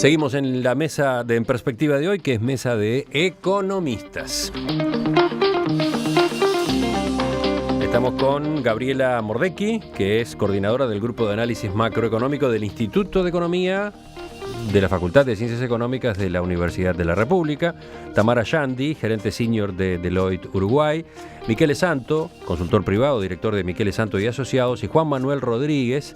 Seguimos en la mesa En Perspectiva de hoy, que es mesa de economistas. Estamos con Gabriela Mordecki, que es coordinadora del Grupo de Análisis Macroeconómico del Instituto de Economía de la Facultad de Ciencias Económicas de la Universidad de la República, Tamara Yandi, gerente senior de Deloitte Uruguay, Michele Santo, consultor privado, director de Michele Santo y Asociados, y Juan Manuel Rodríguez,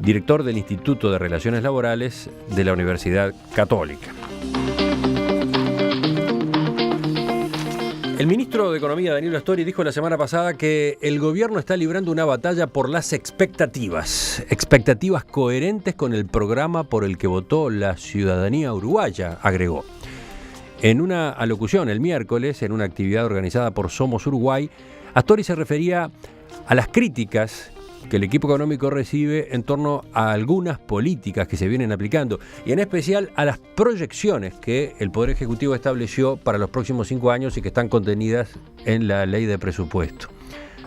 director del Instituto de Relaciones Laborales de la Universidad Católica. El ministro de Economía, Danilo Astori, dijo la semana pasada que el gobierno está librando una batalla por las expectativas coherentes con el programa por el que votó la ciudadanía uruguaya, agregó. En una alocución el miércoles, en una actividad organizada por Somos Uruguay, Astori se refería a las críticas que el equipo económico recibe en torno a algunas políticas que se vienen aplicando y en especial a las proyecciones que el Poder Ejecutivo estableció para los próximos 5 años y que están contenidas en la ley de presupuesto.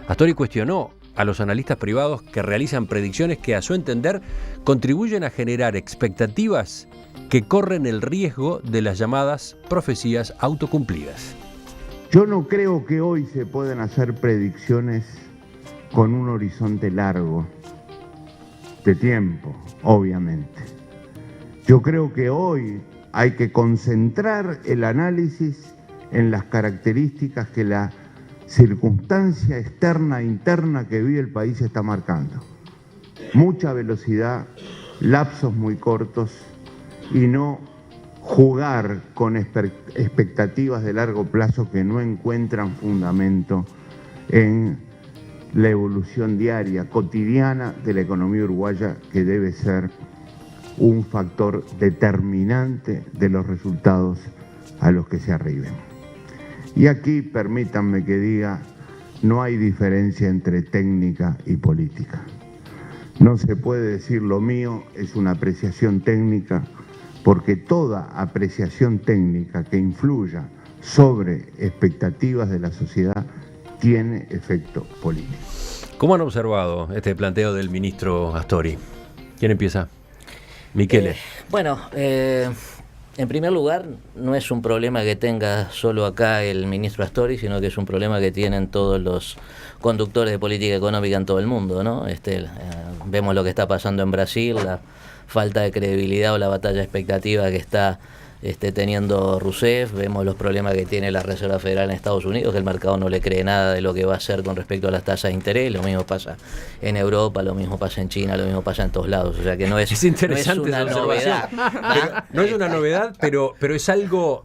Astori cuestionó a los analistas privados que realizan predicciones que, a su entender, contribuyen a generar expectativas que corren el riesgo de las llamadas profecías autocumplidas. Yo no creo que hoy se puedan hacer predicciones con un horizonte largo de tiempo, obviamente. Yo creo que hoy hay que concentrar el análisis en las características que la circunstancia externa e interna que vive el país está marcando. Mucha velocidad, lapsos muy cortos y no jugar con expectativas de largo plazo que no encuentran fundamento en la evolución diaria, cotidiana de la economía uruguaya, que debe ser un factor determinante de los resultados a los que se arriben. Y aquí permítanme que diga, no hay diferencia entre técnica y política. No se puede decir lo mío es una apreciación técnica, porque toda apreciación técnica que influya sobre expectativas de la sociedad tiene efecto político. ¿Cómo han observado este planteo del ministro Astori? ¿Quién empieza? Michele. En primer lugar, no es un problema que tenga solo acá el ministro Astori, sino que es un problema que tienen todos los conductores de política económica en todo el mundo, ¿no? Vemos lo que está pasando en Brasil, la falta de credibilidad o la batalla expectativa que está teniendo Rousseff, vemos los problemas que tiene la Reserva Federal en Estados Unidos, que el mercado no le cree nada de lo que va a hacer con respecto a las tasas de interés, lo mismo pasa en Europa, lo mismo pasa en China, lo mismo pasa en todos lados, o sea que no es interesante, no es una novedad. No es una novedad, pero es algo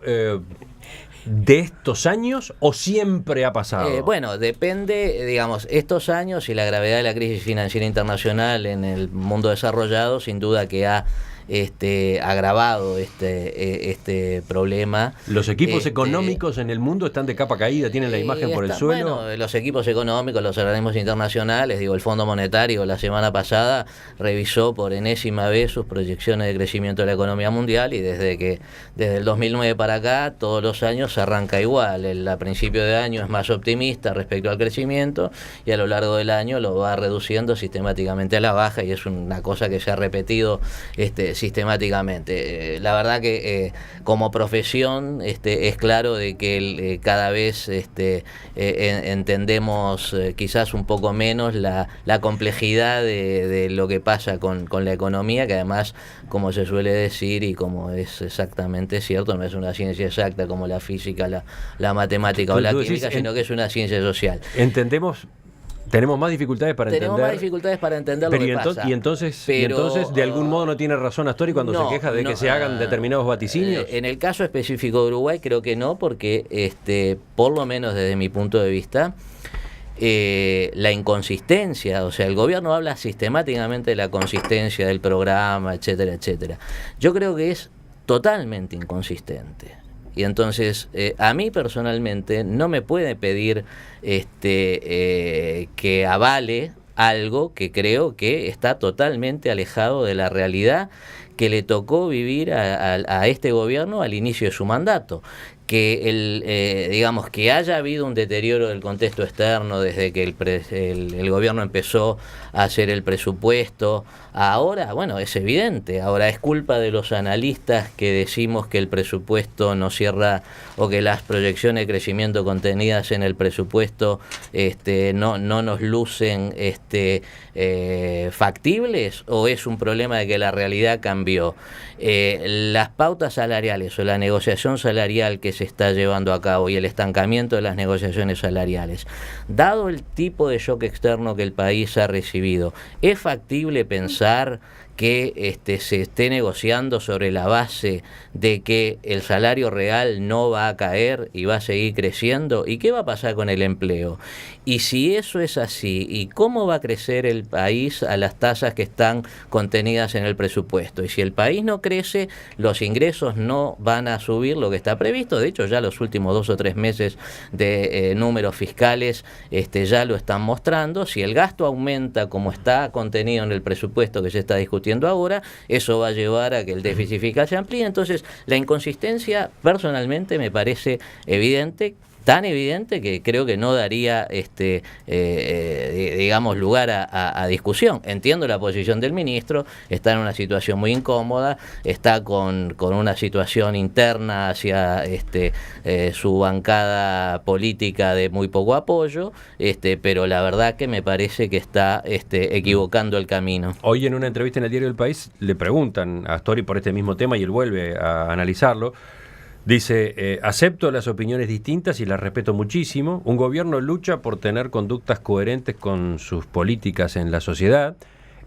de estos años o siempre ha pasado. Bueno, depende, digamos, estos años y la gravedad de la crisis financiera internacional en el mundo desarrollado, sin duda que ha agravado este problema. Los equipos económicos en el mundo están de capa caída, tienen la imagen por el suelo. Bueno, los equipos económicos, los organismos internacionales, el Fondo Monetario la semana pasada revisó por enésima vez sus proyecciones de crecimiento de la economía mundial y desde el 2009 para acá, todos los años se arranca igual. A principio de año es más optimista respecto al crecimiento y a lo largo del año lo va reduciendo sistemáticamente a la baja y es una cosa que se ha repetido sistemáticamente. La verdad que como profesión es claro de que cada vez entendemos quizás un poco menos la complejidad de lo que pasa con la economía, que además, como se suele decir y como es exactamente cierto, no es una ciencia exacta como la física, la matemática o la química, sino que es una ciencia social. Tenemos más dificultades para entender. Tenemos más dificultades para entender lo que pasa. Y entonces, de algún modo no tiene razón Astori cuando se queja de que se hagan determinados vaticinios. En el caso específico de Uruguay creo que no, porque por lo menos desde mi punto de vista, la inconsistencia, o sea, el gobierno habla sistemáticamente de la consistencia del programa, etcétera, etcétera. Yo creo que es totalmente inconsistente. Y entonces, a mí personalmente no me puede pedir que avale algo que creo que está totalmente alejado de la realidad que le tocó vivir a este gobierno al inicio de su mandato, que digamos que haya habido un deterioro del contexto externo desde que el gobierno empezó a hacer el presupuesto. Ahora, bueno, es evidente, ahora es culpa de los analistas que decimos que el presupuesto no cierra o que las proyecciones de crecimiento contenidas en el presupuesto no nos lucen factibles, o es un problema de que la realidad cambió. Las pautas salariales o la negociación salarial que se está llevando a cabo y el estancamiento de las negociaciones salariales, dado el tipo de shock externo que el país ha recibido, ¿es factible pensar que se esté negociando sobre la base de que el salario real no va a caer y va a seguir creciendo? ¿Y qué va a pasar con el empleo? Y si eso es así, ¿y cómo va a crecer el país a las tasas que están contenidas en el presupuesto? Y si el país no crece, los ingresos no van a subir lo que está previsto. De hecho, ya los últimos 2 o 3 meses de números fiscales ya lo están mostrando. Si el gasto aumenta como está contenido en el presupuesto que se está discutiendo ahora, eso va a llevar a que el déficit fiscal se amplíe. Entonces, la inconsistencia personalmente me parece evidente, tan evidente que creo que no daría digamos lugar a discusión. Entiendo la posición del ministro, está en una situación muy incómoda, está con una situación interna hacia su bancada política de muy poco apoyo, pero la verdad que me parece que está equivocando el camino. Hoy en una entrevista en el diario El País le preguntan a Astori por este mismo tema y él vuelve a analizarlo. Dice, acepto las opiniones distintas y las respeto muchísimo. Un gobierno lucha por tener conductas coherentes con sus políticas en la sociedad.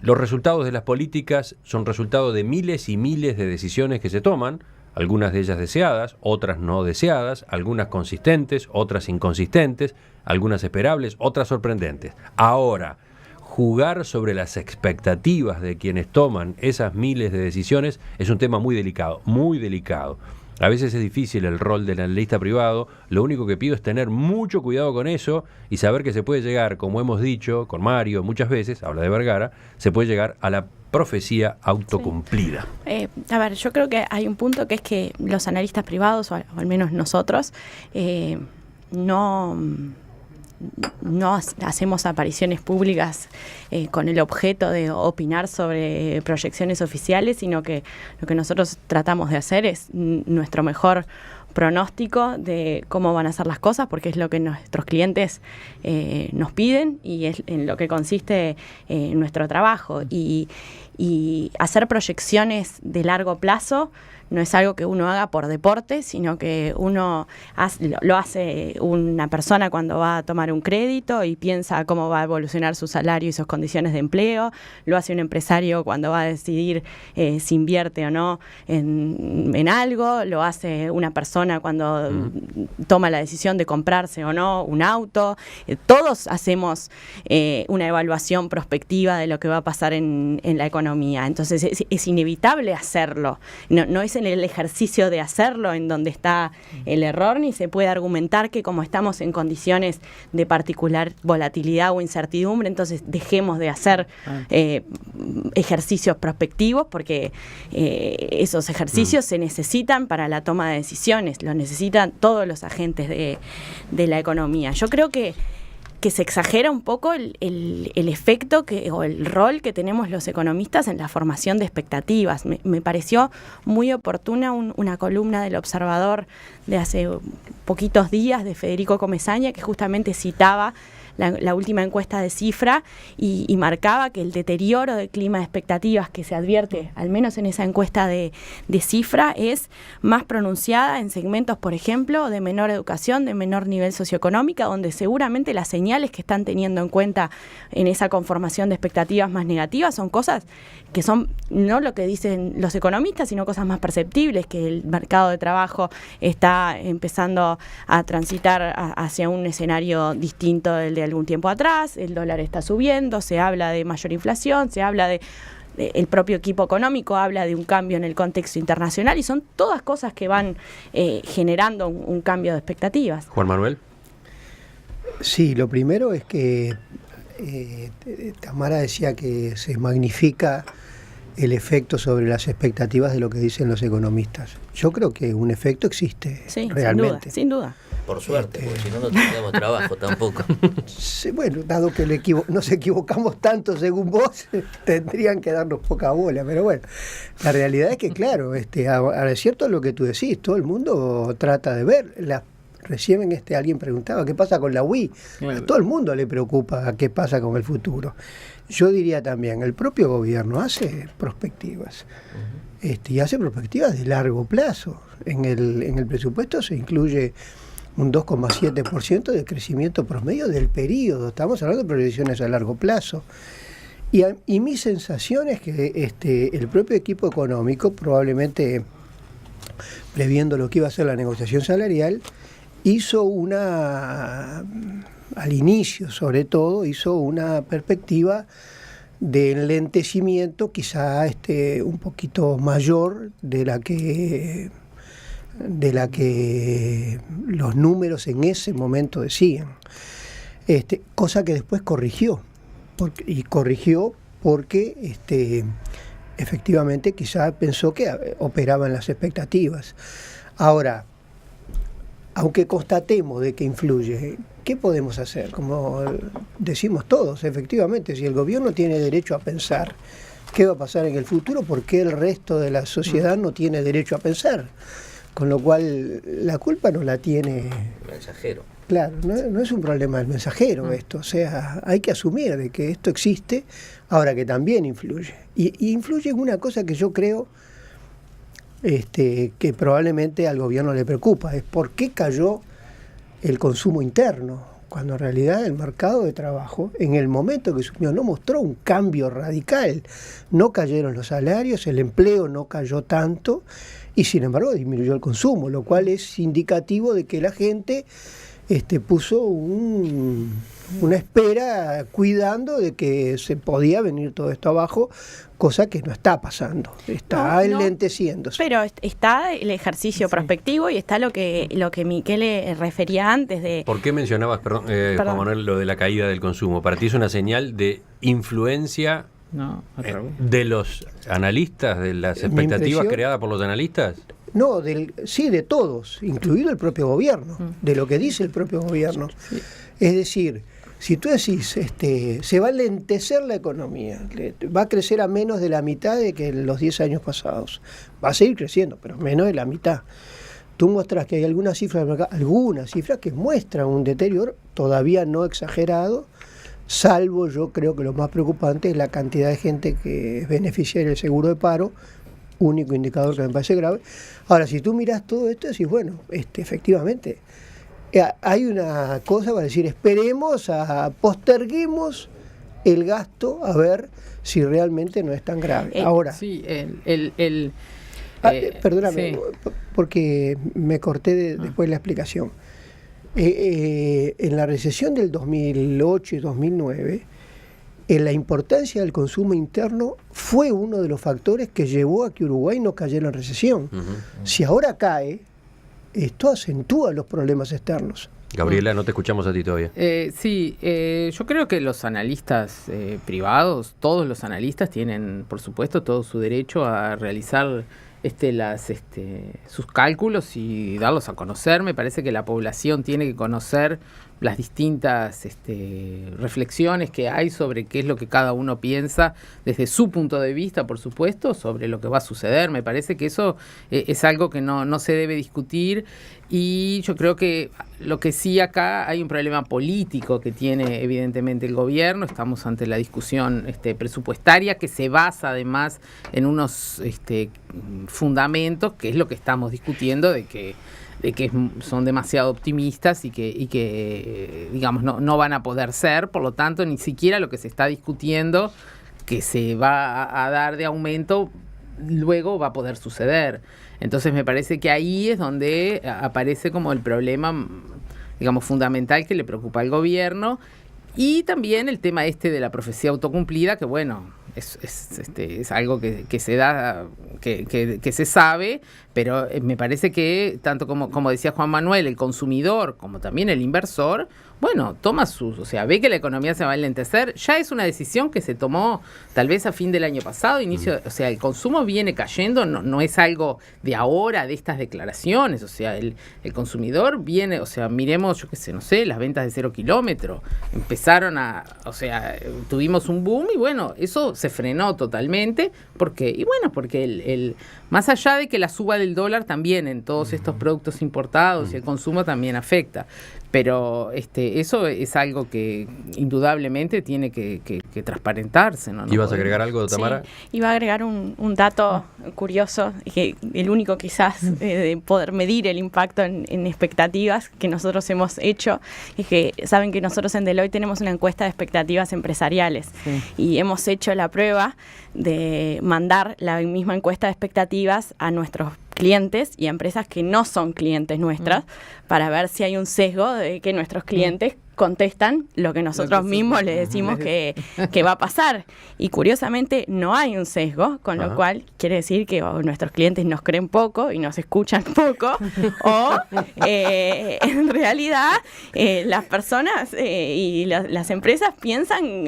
Los resultados de las políticas son resultado de miles y miles de decisiones que se toman, algunas de ellas deseadas, otras no deseadas, algunas consistentes, otras inconsistentes, algunas esperables, otras sorprendentes. Ahora, jugar sobre las expectativas de quienes toman esas miles de decisiones es un tema muy delicado, muy delicado. A veces es difícil el rol del analista privado, lo único que pido es tener mucho cuidado con eso y saber que se puede llegar, como hemos dicho con Mario muchas veces, habla de Vergara, se puede llegar a la profecía autocumplida. Sí. A ver, yo creo que hay un punto que es que los analistas privados, o al menos nosotros, no hacemos apariciones públicas con el objeto de opinar sobre proyecciones oficiales, sino que lo que nosotros tratamos de hacer es nuestro mejor pronóstico de cómo van a ser las cosas, porque es lo que nuestros clientes nos piden y es en lo que consiste nuestro trabajo. Y hacer proyecciones de largo plazo no es algo que uno haga por deporte, sino que lo hace una persona cuando va a tomar un crédito y piensa cómo va a evolucionar su salario y sus condiciones de empleo. Lo hace un empresario cuando va a decidir si invierte o no en algo. Lo hace una persona cuando toma la decisión de comprarse o no un auto. Todos hacemos una evaluación prospectiva de lo que va a pasar en la economía. Entonces es inevitable hacerlo. No es en el ejercicio de hacerlo en donde está el error, ni se puede argumentar que como estamos en condiciones de particular volatilidad o incertidumbre, entonces dejemos de hacer ejercicios prospectivos, porque esos ejercicios se necesitan para la toma de decisiones, los necesitan todos los agentes de la economía. Yo creo que se exagera un poco el efecto o el rol que tenemos los economistas en la formación de expectativas. Me pareció muy oportuna una columna del Observador de hace poquitos días de Federico Comesaña, que justamente citaba la última encuesta de Cifra y marcaba que el deterioro del clima de expectativas que se advierte, al menos en esa encuesta de Cifra, es más pronunciada en segmentos, por ejemplo, de menor educación, de menor nivel socioeconómico, donde seguramente las señales que están teniendo en cuenta en esa conformación de expectativas más negativas son cosas que son no lo que dicen los economistas, sino cosas más perceptibles, que el mercado de trabajo está empezando a transitar hacia un escenario distinto del de algún tiempo atrás, el dólar está subiendo, se habla de mayor inflación, se habla el propio equipo económico habla de un cambio en el contexto internacional, y son todas cosas que van generando un cambio de expectativas. Juan Manuel. Sí, lo primero es que Tamara decía que se magnifica el efecto sobre las expectativas de lo que dicen los economistas. Yo creo que un efecto existe realmente. Sin duda. Por suerte, porque si no, no tendríamos trabajo tampoco. Sí, bueno, dado que nos equivocamos tanto según vos, tendrían que darnos poca bola, pero bueno, la realidad es que claro, ahora es cierto lo que tú decís, todo el mundo trata de ver, recién alguien preguntaba qué pasa con la Wii, a todo el mundo le preocupa qué pasa con el futuro. Yo diría también, el propio gobierno hace perspectivas, y hace perspectivas de largo plazo. En el presupuesto se incluye un 2,7% de crecimiento promedio del periodo. Estamos hablando de proyecciones a largo plazo. Y mi sensación es que el propio equipo económico, probablemente previendo lo que iba a ser la negociación salarial, al inicio sobre todo, hizo una perspectiva de enlentecimiento quizá un poquito mayor de la que los números en ese momento decían, cosa que después corrigió porque efectivamente quizá pensó que operaban las expectativas. Ahora, aunque constatemos de que influye, ¿qué podemos hacer? Como decimos todos, efectivamente, si el gobierno tiene derecho a pensar qué va a pasar en el futuro, ¿por qué el resto de la sociedad no tiene derecho a pensar? Con lo cual, la culpa no la tiene El mensajero. Claro, no es un problema del mensajero esto, o sea, hay que asumir de que esto existe, ahora que también influye. Y influye en una cosa que yo creo que probablemente al gobierno le preocupa, es por qué cayó el consumo interno, cuando en realidad el mercado de trabajo, en el momento que subió, no mostró un cambio radical, no cayeron los salarios, el empleo no cayó tanto, y sin embargo disminuyó el consumo, lo cual es indicativo de que la gente puso una espera cuidando de que se podía venir todo esto abajo, cosa que no está pasando, está enlenteciéndose. Pero está el ejercicio prospectivo y está lo que Miquel refería antes de... ¿Por qué mencionabas, Juan Manuel, lo de la caída del consumo? ¿Para ti es una señal de influencia de los analistas, de las expectativas creadas por los analistas? No, sí, de todos, incluido el propio gobierno, de lo que dice el propio gobierno. Sí. Es decir, si tú decís, se va a lentecer la economía, va a crecer a menos de la mitad de que en los 10 años pasados, va a seguir creciendo, pero menos de la mitad. Tú muestras que hay algunas cifras del mercado, algunas cifras que muestran un deterioro todavía no exagerado, salvo, yo creo que lo más preocupante es la cantidad de gente que es beneficiaria del seguro de paro, único indicador que me parece grave. Ahora, si tú miras todo esto, decís, bueno, efectivamente, hay una cosa para decir, posterguemos el gasto a ver si realmente no es tan grave. Ahora, sí, perdóname, sí, porque me corté después de la explicación. En la recesión del 2008 y 2009, la importancia del consumo interno fue uno de los factores que llevó a que Uruguay no cayera en recesión. Si ahora cae, esto acentúa los problemas externos. Gabriela, no te escuchamos a ti todavía. Yo creo que los analistas privados, todos los analistas tienen, por supuesto, todo su derecho a realizar sus cálculos y darlos a conocer. Me parece que la población tiene que conocer las distintas reflexiones que hay sobre qué es lo que cada uno piensa desde su punto de vista, por supuesto, sobre lo que va a suceder. Me parece que eso es algo que no se debe discutir, y yo creo que lo que sí acá hay un problema político que tiene evidentemente el gobierno. Estamos ante la discusión presupuestaria, que se basa además en unos fundamentos, que es lo que estamos discutiendo, de que son demasiado optimistas y que digamos, no van a poder ser. Por lo tanto, ni siquiera lo que se está discutiendo, que se va a dar de aumento, luego va a poder suceder. Entonces me parece que ahí es donde aparece como el problema, digamos, fundamental que le preocupa al gobierno. Y también el tema de la profecía autocumplida, que bueno, es algo que se da, que se sabe, pero me parece que tanto como decía Juan Manuel, el consumidor como también el inversor, bueno, ve que la economía se va a enlentecer. Ya es una decisión que se tomó tal vez a fin del año pasado, el consumo viene cayendo, no es algo de ahora, de estas declaraciones, el consumidor viene, miremos, yo qué sé, las ventas de 0 kilómetro, empezaron tuvimos un boom y bueno, eso se frenó totalmente, porque el más allá de que la suba del dólar también en todos estos productos importados y el consumo también afecta. Pero eso es algo que indudablemente tiene que transparentarse, ¿no? ¿Ibas a agregar algo, Tamara? Sí, iba a agregar un dato curioso, que el único quizás de poder medir el impacto en expectativas que nosotros hemos hecho, es que saben que nosotros en Deloitte tenemos una encuesta de expectativas empresariales y hemos hecho la prueba de mandar la misma encuesta de expectativas a nuestros clientes y a empresas que no son clientes nuestras para ver si hay un sesgo de que nuestros clientes contestan lo que nosotros mismos le decimos que va a pasar. Y curiosamente no hay un sesgo, con lo cual quiere decir que nuestros clientes nos creen poco y nos escuchan poco, o en realidad las personas y las empresas piensan,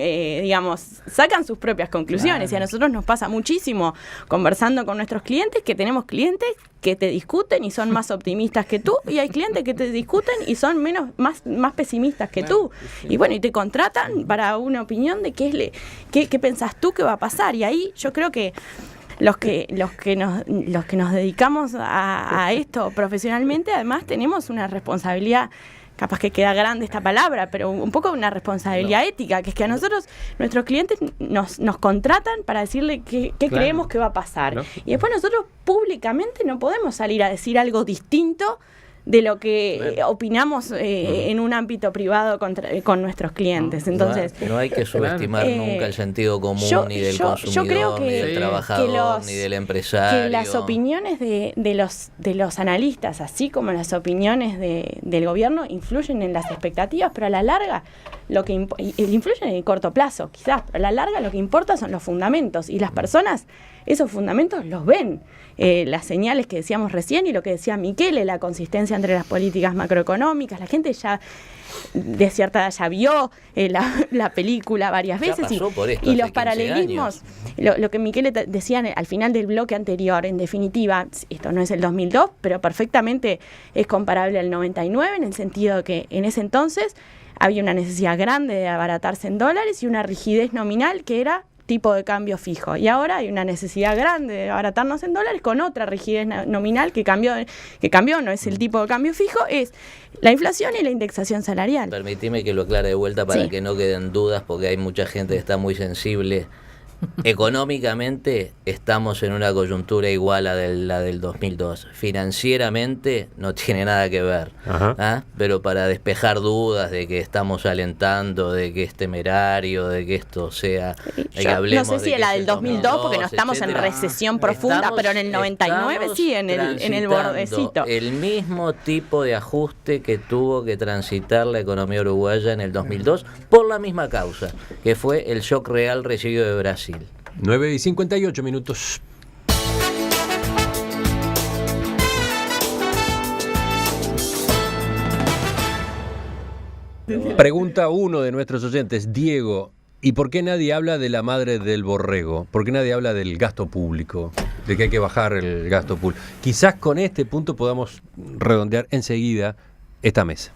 sacan sus propias conclusiones. Claro. Y a nosotros nos pasa muchísimo conversando con nuestros clientes, que tenemos clientes que te discuten y son más optimistas que tú, y hay clientes que te discuten y son más pesimistas que tú. Y bueno, y te contratan para una opinión de qué pensás tú que va a pasar. Y ahí yo creo que los que nos dedicamos a esto profesionalmente, además tenemos una responsabilidad, capaz que queda grande esta palabra, pero un poco una responsabilidad ética, que es que a nosotros, nuestros clientes nos contratan para decirle qué creemos que va a pasar. Y después nosotros públicamente no podemos salir a decir algo distinto de lo que opinamos en un ámbito privado con nuestros clientes. Entonces, no hay que subestimar nunca el sentido común ni del consumidor, ni del trabajador, ni del empresario. Que las opiniones de los analistas, así como las opiniones del gobierno, influyen en las expectativas, pero a la larga influyen en el corto plazo, quizás, pero a la larga lo que importa son los fundamentos, y las personas esos fundamentos los ven. Las señales que decíamos recién y lo que decía Michele, la consistencia entre las políticas macroeconómicas, la gente ya de cierta edad ya vio la película varias veces y los paralelismos, lo que Michele decía al final del bloque anterior, en definitiva, esto no es el 2002, pero perfectamente es comparable al 99 en el sentido de que en ese entonces había una necesidad grande de abaratarse en dólares y una rigidez nominal que era tipo de cambio fijo. Y ahora hay una necesidad grande de abaratarnos en dólares con otra rigidez nominal que cambió, no es el tipo de cambio fijo, es la inflación y la indexación salarial. Permitime que lo aclare de vuelta para que no queden dudas, porque hay mucha gente que está muy sensible. Económicamente estamos en una coyuntura igual a la del 2002. Financieramente no tiene nada que ver. Pero para despejar dudas de que estamos alentando, de que es temerario, de que esto sea... que hablemos no sé si la del 2002, porque no estamos en recesión profunda, pero en el 99 sí, en el bordecito. El mismo tipo de ajuste que tuvo que transitar la economía uruguaya en el 2002 por la misma causa, que fue el shock real recibido de Brasil. 9:58. Pregunta uno de nuestros oyentes, Diego, ¿y por qué nadie habla de la madre del borrego? ¿Por qué nadie habla del gasto público? De que hay que bajar el gasto público. Quizás con este punto podamos redondear enseguida esta mesa.